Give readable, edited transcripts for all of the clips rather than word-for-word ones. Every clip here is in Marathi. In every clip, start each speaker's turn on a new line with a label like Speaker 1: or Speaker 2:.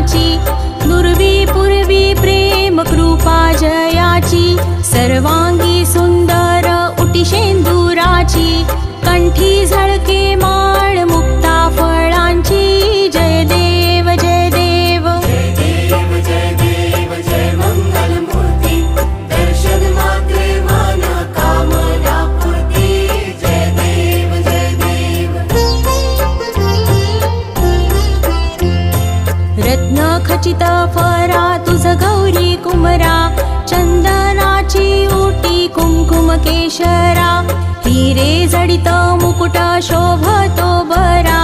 Speaker 1: फळाची, दुर्वी पूर्वी प्रेम कृपा जयाची, सर्वांगी सुंदर उटी शेंदुराची, कंठी झळके माळ मुक्ता फळांची. जय देव जय देव
Speaker 2: जय देव जय देव जय मंगल मूर्ती, दर्शन मात्रे मन कामना पूर्ती. जय देव जय देव.
Speaker 1: रत्न खचित फरा तुझ गौरी कुमरा, चंदनाची ओटी कुंकुम केशरा, हिरे जडित मुकुट शोभतो बरा,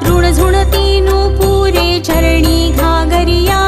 Speaker 1: ऋण झुणती नुपुरे चरणी घागरिया.